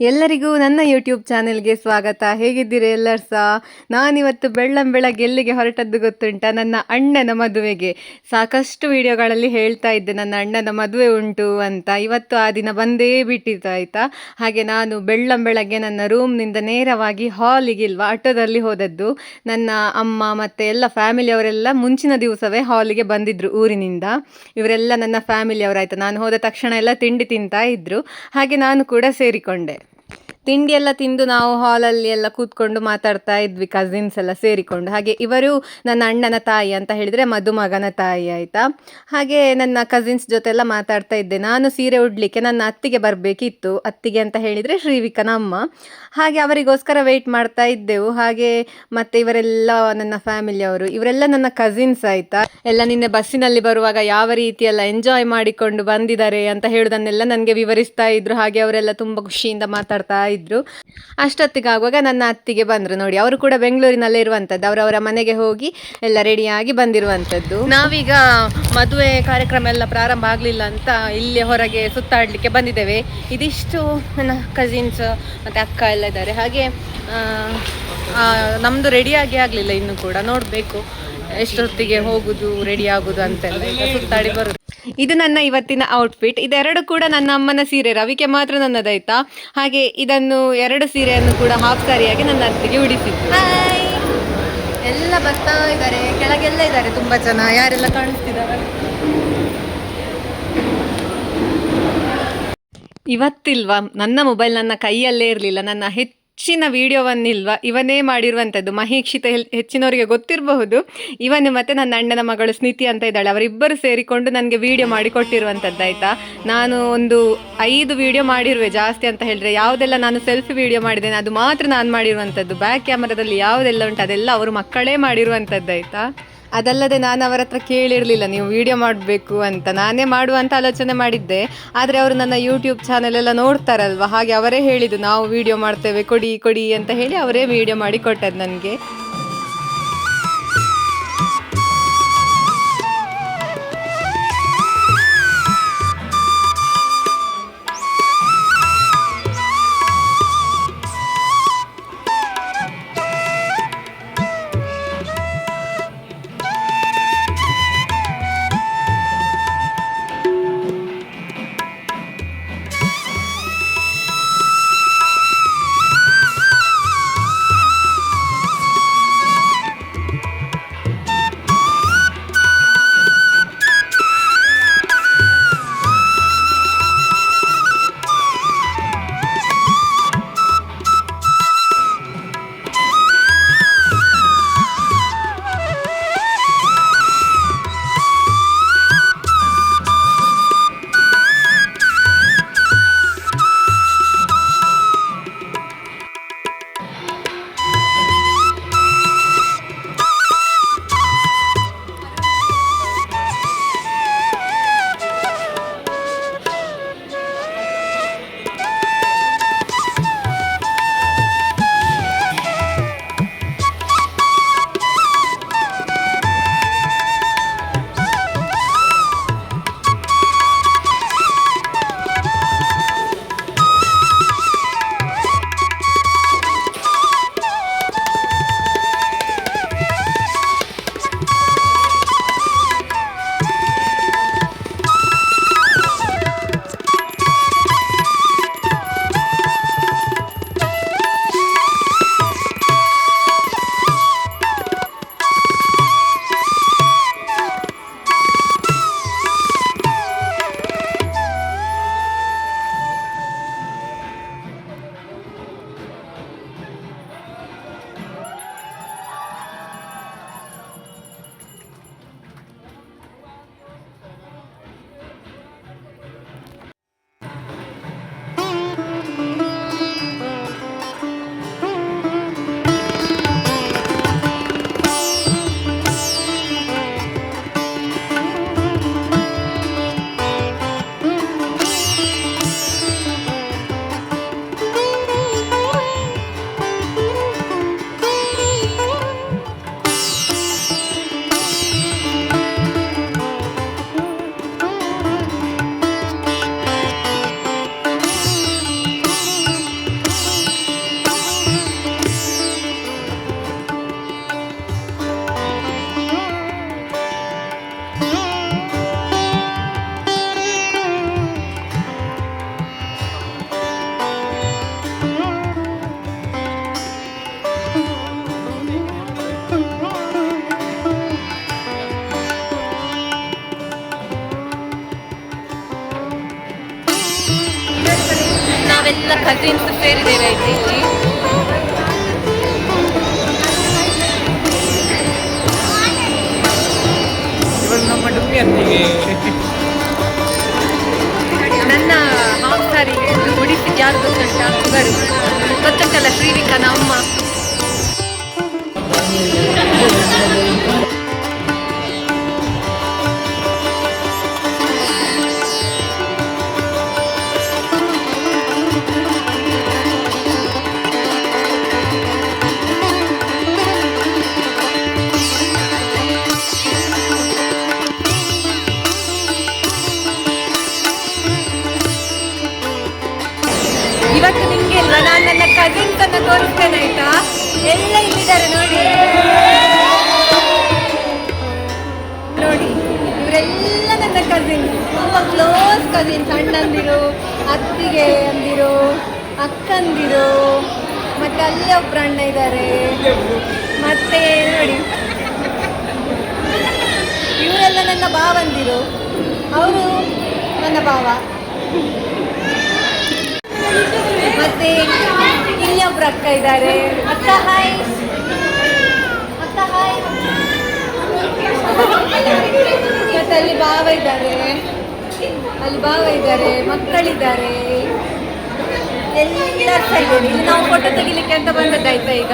ಎಲ್ಲರಿಗೂ ನನ್ನ ಯೂಟ್ಯೂಬ್ ಚಾನೆಲ್ಗೆ ಸ್ವಾಗತ. ಹೇಗಿದ್ದೀರಿ ಎಲ್ಲರೂ ಸಹ? ನಾನಿವತ್ತು ಬೆಳ್ಳಂಬೆಳಗ್ಗೆ ಎಲ್ಲಿಗೆ ಹೊರಟದ್ದು ಗೊತ್ತುಂಟ? ನನ್ನ ಅಣ್ಣನ ಮದುವೆಗೆ. ಸಾಕಷ್ಟು ವಿಡಿಯೋಗಳಲ್ಲಿ ಹೇಳ್ತಾ ಇದ್ದೆ ನನ್ನ ಅಣ್ಣನ ಮದುವೆ ಉಂಟು ಅಂತ. ಇವತ್ತು ಆ ದಿನ ಬಂದೇ ಬಿಟ್ಟಿತ್ತು ಆಯಿತಾ. ಹಾಗೆ ನಾನು ಬೆಳ್ಳಂಬೆಳಗ್ಗೆ ನನ್ನ ರೂಮ್ನಿಂದ ನೇರವಾಗಿ ಹಾಲಿಗೆ ಆಟೋದಲ್ಲಿ ಹೋದದ್ದು. ನನ್ನ ಅಮ್ಮ ಮತ್ತು ಎಲ್ಲ ಫ್ಯಾಮಿಲಿಯವರೆಲ್ಲ ಮುಂಚಿನ ದಿವಸವೇ ಹಾಲಿಗೆ ಬಂದಿದ್ದರು ಊರಿನಿಂದ. ಇವರೆಲ್ಲ ನನ್ನ ಫ್ಯಾಮಿಲಿಯವರಾಯಿತು. ನಾನು ಹೋದ ತಕ್ಷಣ ಎಲ್ಲ ತಿಂಡಿ ತಿಂತಾ ಇದ್ದರು. ಹಾಗೆ ನಾನು ಕೂಡ ಸೇರಿಕೊಂಡೆ. ತಿಂಡಿ ಎಲ್ಲ ತಿಂದು ನಾವು ಹಾಲಲ್ಲಿ ಎಲ್ಲ ಕೂತ್ಕೊಂಡು ಮಾತಾಡ್ತಾ ಇದ್ವಿ, ಕಸಿನ್ಸ್ ಎಲ್ಲ ಸೇರಿಕೊಂಡು. ಹಾಗೆ ಇವರು ನನ್ನ ಅಣ್ಣನ ತಾಯಿ ಅಂತ ಹೇಳಿದರೆ ಮದುಮಗನ ತಾಯಿ ಆಯಿತಾ. ಹಾಗೆ ನನ್ನ ಕಸಿನ್ಸ್ ಜೊತೆ ಎಲ್ಲ ಮಾತಾಡ್ತಾ ಇದ್ದೆ. ನಾನು ಸೀರೆ ಉಡ್ಲಿಕ್ಕೆ ನನ್ನ ಅತ್ತಿಗೆ ಬರಬೇಕಿತ್ತು. ಅತ್ತಿಗೆ ಅಂತ ಹೇಳಿದರೆ ಶ್ರೀವಿಕನ ಅಮ್ಮ. ಹಾಗೆ ಅವರಿಗೋಸ್ಕರ ವೆಯ್ಟ್ ಮಾಡ್ತಾ ಇದ್ದೆವು. ಹಾಗೆ ಮತ್ತು ಇವರೆಲ್ಲ ನನ್ನ ಫ್ಯಾಮಿಲಿಯವರು, ಇವರೆಲ್ಲ ನನ್ನ ಕಸಿನ್ಸ್ ಆಯಿತಾ. ಎಲ್ಲ ನಿನ್ನೆ ಬಸ್ಸಿನಲ್ಲಿ ಬರುವಾಗ ಯಾವ ರೀತಿ ಎಲ್ಲ ಎಂಜಾಯ್ ಮಾಡಿಕೊಂಡು ಬಂದಿದ್ದಾರೆ ಅಂತ ಹೇಳೋದನ್ನೆಲ್ಲ ನನಗೆ ವಿವರಿಸ್ತಾ ಇದ್ರು. ಹಾಗೆ ಅವರೆಲ್ಲ ತುಂಬ ಖುಷಿಯಿಂದ ಮಾತಾಡ್ತಾ ಇದ್ರು. ಅಷ್ಟೊತ್ತಿಗೆ ಆಗುವಾಗ ನನ್ನ ಅತ್ತಿಗೆ ಬಂದರು. ನೋಡಿ, ಅವರು ಕೂಡ ಬೆಂಗಳೂರಿನಲ್ಲೇ ಇರುವಂಥದ್ದು. ಅವರವರ ಮನೆಗೆ ಹೋಗಿ ಎಲ್ಲ ರೆಡಿಯಾಗಿ ಬಂದಿರುವಂಥದ್ದು. ನಾವೀಗ ಮದುವೆ ಕಾರ್ಯಕ್ರಮ ಎಲ್ಲ ಪ್ರಾರಂಭ ಆಗಲಿಲ್ಲ ಅಂತ ಇಲ್ಲಿ ಹೊರಗೆ ಸುತ್ತಾಡಲಿಕ್ಕೆ ಬಂದಿದ್ದೇವೆ. ಇದಿಷ್ಟು ನನ್ನ ಕಸಿನ್ಸ್ ಮತ್ತು ಅಕ್ಕ ಎಲ್ಲ ಇದ್ದಾರೆ. ಹಾಗೆ ನಮ್ಮದು ರೆಡಿಯಾಗಿ ಆಗಲಿಲ್ಲ ಇನ್ನೂ ಕೂಡ, ನೋಡಬೇಕು ಎಷ್ಟೊತ್ತಿಗೆ ಹೋಗುದು ರೆಡಿ ಆಗೋದು ಅಂತೆಲ್ಲ. ಸುತ್ತಾಡಿ ಬರೋದು. ಇದು ನನ್ನ ಇವತ್ತಿನ ಔಟ್ಫಿಟ್. ಇದೆರಡು ಕೂಡ ನನ್ನ ಅಮ್ಮನ ಸೀರೆ, ರವಿಕೆ ಮಾತ್ರ ನನ್ನದಾಯ್ತಾ. ಹಾಗೆ ಇದನ್ನು 2 ಸೀರೆಯನ್ನು ಕೂಡ ಹಾಫ್ ಸಾರಿಯಾಗಿ ನನ್ನ ಅತ್ತಿಗೆ ಉಡಿಸಿದ್ದು. ಎಲ್ಲ ಬರ್ತಾ ಇದ್ದಾರೆ, ಕೆಳಗೆಲ್ಲ ಇದ್ದಾರೆ ತುಂಬ ಜನ. ಯಾರೆಲ್ಲ ಕಾಣಿಸ್ತಿದ್ದಾರೆ ಇವತ್ತಿಲ್ವಾ, ನನ್ನ ಮೊಬೈಲ್ ನನ್ನ ಕೈಯಲ್ಲೇ ಇರಲಿಲ್ಲ. ನನ್ನ ಹೆಚ್ಚಿನ ವಿಡಿಯೋವನ್ನಿಲ್ವಾ ಇವನೇ ಮಾಡಿರುವಂಥದ್ದು. ಮಹೀಕ್ಷಿತ ಹೆಚ್ಚಿನವರಿಗೆ ಗೊತ್ತಿರಬಹುದು. ಇವನು ಮತ್ತು ನನ್ನ ಅಣ್ಣನ ಮಗಳು ಸ್ನಿತಿ ಅಂತ ಇದ್ದಾಳೆ, ಅವರಿಬ್ಬರು ಸೇರಿಕೊಂಡು ನನಗೆ ವಿಡಿಯೋ ಮಾಡಿ ಕೊಟ್ಟಿರುವಂಥದ್ದು ಆಯಿತಾ. ನಾನು ಒಂದು 5 ವಿಡಿಯೋ ಮಾಡಿರುವೆ, ಜಾಸ್ತಿ ಅಂತ ಹೇಳಿದ್ರೆ. ಯಾವುದೆಲ್ಲ ನಾನು ಸೆಲ್ಫಿ ವಿಡಿಯೋ ಮಾಡಿದ್ದೇನೆ ಅದು ಮಾತ್ರ ನಾನು ಮಾಡಿರುವಂಥದ್ದು. ಬ್ಯಾಕ್ ಕ್ಯಾಮರಾದಲ್ಲಿ ಯಾವುದೆಲ್ಲ ಉಂಟು ಅದೆಲ್ಲ ಅವರು ಮಕ್ಕಳೇ ಮಾಡಿರುವಂಥದ್ದು ಆಯಿತಾ. ಅದಲ್ಲದೆ ನಾನು ಅವರ ಹತ್ರ ಕೇಳಿರಲಿಲ್ಲ ನೀವು ವಿಡಿಯೋ ಮಾಡಬೇಕು ಅಂತ. ನಾನೇ ಮಾಡುವಂಥ ಆಲೋಚನೆ ಮಾಡಿದ್ದೆ. ಆದರೆ ಅವರು ನನ್ನ ಯೂಟ್ಯೂಬ್ ಚಾನೆಲ್ ಎಲ್ಲ ನೋಡ್ತಾರಲ್ವ, ಹಾಗೆ ಅವರೇ ಹೇಳಿದ್ದು ನಾವು ವಿಡಿಯೋ ಮಾಡ್ತೇವೆ ಕೊಡಿ ಕೊಡಿ ಅಂತ ಹೇಳಿ ಅವರೇ ವಿಡಿಯೋ ಮಾಡಿ ಕೊಟ್ಟದ್ದು ನನಗೆ. ಎಲ್ಲ ಕಸಿನ್ಸ್ ಸೇರಿದ್ದೇವೆ ಇಲ್ಲಿ. ನಮ್ಮ ಡುಮ್ಮಿ ಅಂತಿಗೆ ನನ್ನ ಹಾಫ್ ಸಾರಿ ಉಡಿಸಿದ್ದು ಯಾರು ಗೊತ್ತುಂಟ? ಇವರು ಗೊತ್ತುಂಟಲ್ಲ, ಶ್ರೀವಿಕನ ಅಮ್ಮ. ಇವತ್ತು ನಿಮ್ಗೆ ಇಲ್ಲ, ನಾನು ನನ್ನ ಕಸಿನ್ಸ್ ಅನ್ನ ತೋರಿಸ್ತೇನೆ ಆಯ್ತಾ? ಎಲ್ಲ ಇಲ್ಲಿದ್ದಾರೆ ನೋಡಿ ನೋಡಿ, ಇವರೆಲ್ಲ ನನ್ನ ಕಸಿನ್ಸ್, ತುಂಬ ಕ್ಲೋಸ್ ಕಸಿನ್ಸ್. ಅಣ್ಣಂದಿರು, ಅತ್ತಿಗೆ ಅಂದಿರು, ಅಕ್ಕಂದಿರು, ಮತ್ತೆ ಅಲ್ಲೇ ಒಬ್ರು ಅಣ್ಣ ಇದ್ದಾರೆ. ಮತ್ತೆ ನೋಡಿ, ಇವರೆಲ್ಲ ನನ್ನ ಭಾವಂದಿರು, ಅವರು ನನ್ನ ಭಾವ. ಮತ್ತೆ ಇಲ್ಲಿ ಒಬ್ರು ಅಕ್ಕ ಇದ್ದಾರೆ. ಅಕ್ಕ ಹಾಯ್, ಅಕ್ಕ ಹಾಯ್. ಮತ್ತೆ ಅಲ್ಲಿ ಭಾವ ಇದ್ದಾರೆ, ಅಲ್ಲಿ ಭಾವ ಇದ್ದಾರೆ, ಮಕ್ಕಳಿದ್ದಾರೆ, ಎಲ್ಲ ಇದ್ದಾರೆ. ಇಲ್ಲಿ ನಾವು ಫೋಟೋ ತೆಗಿಲಿಕ್ಕೆ ಅಂತ ಬಂದದ್ದಾಯ್ತಾ ಈಗ.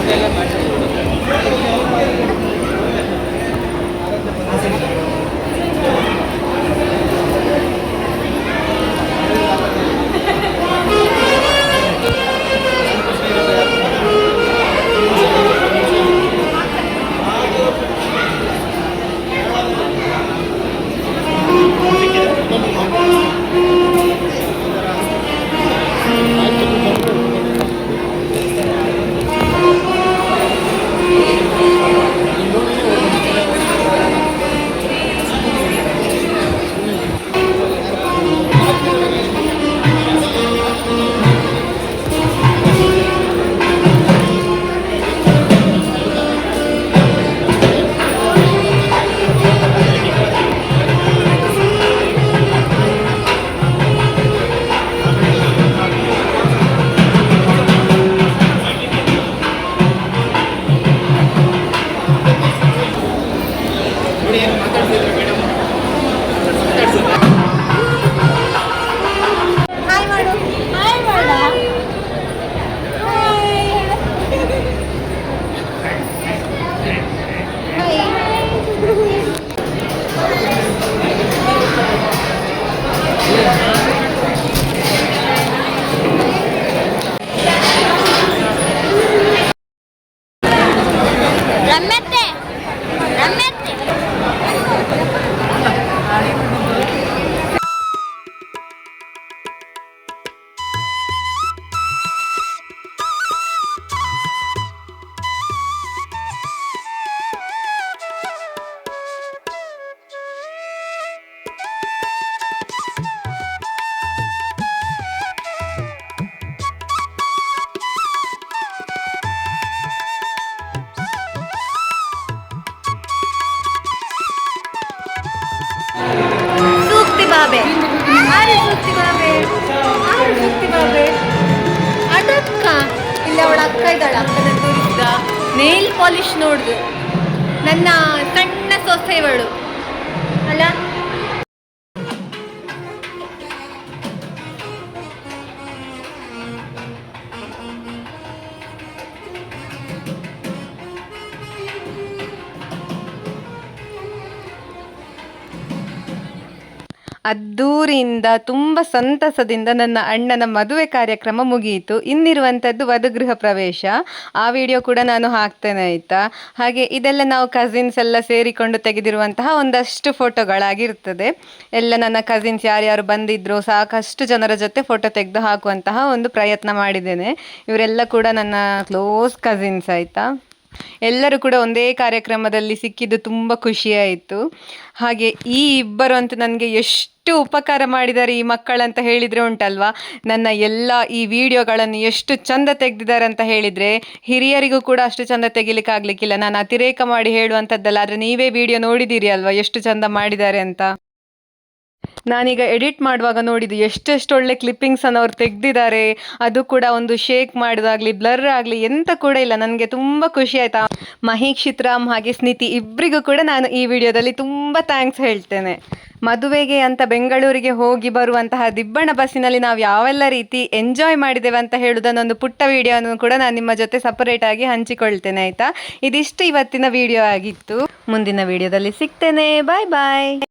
ಇದೆಲ್ಲ ಮಾಡಿಸ್ಬೋದು. ನೋಡಿ ಏನು ಮಾತಾಡ್ತಿದ್ರು ಮೇಡಮ್. ಹಾಯ್ ಮಾಡು. ಹಾಯ್ ಮಾಡ. ರಮ್ಯತ್ತೆ ರಮ್ಯತ್ತೆ ಸೂಕ್ತಿ ಬಾಬೆ ಆರು ಸೂಕ್ತಿ ಬಾಬೆ ಆರು ಸೂಕ್ತಿ ಬಾಬೆ ಅದಕ್ಕ ಇಲ್ಲ ಅವಳ ಅಕ್ಕ ಇದ್ದಾಳ ಅಕ್ಕನ ತೋರಿಸಿದ ನೇಲ್ ಪಾಲಿಶ್ ನೋಡ್ದು ನನ್ನ ಸಣ್ಣ ಸೊಸೆ ಇವಳು ಅಲ್ಲ. ಅದ್ದೂರಿಯಿಂದ ತುಂಬ ಸಂತಸದಿಂದ ನನ್ನ ಅಣ್ಣನ ಮದುವೆ ಕಾರ್ಯಕ್ರಮ ಮುಗಿಯಿತು. ಇನ್ನಿರುವಂಥದ್ದು ವಧುಗೃಹ ಪ್ರವೇಶ. ಆ ವಿಡಿಯೋ ಕೂಡ ನಾನು ಹಾಕ್ತೇನೆ ಆಯಿತಾ. ಹಾಗೆ ಇದೆಲ್ಲ ನಾವು ಕಸಿನ್ಸ್ ಎಲ್ಲ ಸೇರಿಕೊಂಡು ತೆಗೆದಿರುವಂತಹ ಒಂದಷ್ಟು ಫೋಟೋಗಳಾಗಿರ್ತದೆ. ಎಲ್ಲ ನನ್ನ ಕಸಿನ್ಸ್ ಯಾರ್ಯಾರು ಬಂದಿದ್ರು ಸಾಕಷ್ಟು ಜನರ ಜೊತೆ ಫೋಟೋ ತೆಗೆದು ಹಾಕುವಂತಹ ಒಂದು ಪ್ರಯತ್ನ ಮಾಡಿದ್ದೇನೆ. ಇವರೆಲ್ಲ ಕೂಡ ನನ್ನ ಕ್ಲೋಸ್ ಕಸಿನ್ಸ್ ಆಯಿತಾ. ಎಲ್ಲರೂ ಕೂಡ ಒಂದೇ ಕಾರ್ಯಕ್ರಮದಲ್ಲಿ ಸಿಕ್ಕಿದ್ದು ತುಂಬ ಖುಷಿಯಾಯಿತು. ಹಾಗೆ ಈ ಇಬ್ಬರು ಅಂತೂ ನನಗೆ ಎಷ್ಟು ಉಪಕಾರ ಮಾಡಿದ್ದಾರೆ ಈ ಮಕ್ಕಳಂತ ಹೇಳಿದರೆ ಉಂಟಲ್ವಾ. ನನ್ನ ಎಲ್ಲ ಈ ವಿಡಿಯೋಗಳನ್ನು ಎಷ್ಟು ಚಂದ ತೆಗೆದಿದ್ದಾರೆ ಅಂತ ಹೇಳಿದರೆ ಹಿರಿಯರಿಗೂ ಕೂಡ ಅಷ್ಟು ಚಂದ ತೆಗಿಲಿಕ್ಕೆ ಆಗಲಿಕ್ಕಿಲ್ಲ. ನಾನು ಅತಿರೇಕ ಮಾಡಿ ಹೇಳುವಂಥದ್ದಲ್ಲ, ಆದರೆ ನೀವೇ ವಿಡಿಯೋ ನೋಡಿದ್ದೀರಿ ಅಲ್ವಾ ಎಷ್ಟು ಚಂದ ಮಾಡಿದ್ದಾರೆ ಅಂತ. ನಾನೀಗ ಎಡಿಟ್ ಮಾಡುವಾಗ ನೋಡಿದ್ದು ಎಷ್ಟೆಷ್ಟು ಒಳ್ಳೆ ಕ್ಲಿಪ್ಪಿಂಗ್ಸನ್ನು ಅವ್ರು ತೆಗೆದಿದ್ದಾರೆ. ಅದು ಕೂಡ ಒಂದು ಶೇಕ್ ಮಾಡೋದಾಗಲಿ ಬ್ಲರ್ ಆಗಲಿ ಎಂತ ಕೂಡ ಇಲ್ಲ. ನನಗೆ ತುಂಬ ಖುಷಿ ಆಯಿತಾ. ಮಹೀಕ್ಷಿತ್ ರಾಮ್ ಹಾಗೆ ಸ್ನಿತಿ ಇಬ್ಬರಿಗೂ ಕೂಡ ನಾನು ಈ ವಿಡಿಯೋದಲ್ಲಿ ತುಂಬ ಥ್ಯಾಂಕ್ಸ್ ಹೇಳ್ತೇನೆ. ಮದುವೆಗೆ ಅಂತ ಬೆಂಗಳೂರಿಗೆ ಹೋಗಿ ಬರುವಂತಹ ದಿಬ್ಬಣ ಬಸ್ಸಿನಲ್ಲಿ ನಾವು ಯಾವೆಲ್ಲ ರೀತಿ ಎಂಜಾಯ್ ಮಾಡಿದ್ದೇವೆ ಅಂತ ಹೇಳೋದನ್ನೊಂದು ಪುಟ್ಟ ವಿಡಿಯೋನು ಕೂಡ ನಾನು ನಿಮ್ಮ ಜೊತೆ ಸಪರೇಟಾಗಿ ಹಂಚಿಕೊಳ್ತೇನೆ ಆಯಿತಾ. ಇದಿಷ್ಟು ಇವತ್ತಿನ ವಿಡಿಯೋ ಆಗಿತ್ತು. ಮುಂದಿನ ವಿಡಿಯೋದಲ್ಲಿ ಸಿಗ್ತೇನೆ. ಬಾಯ್ ಬಾಯ್.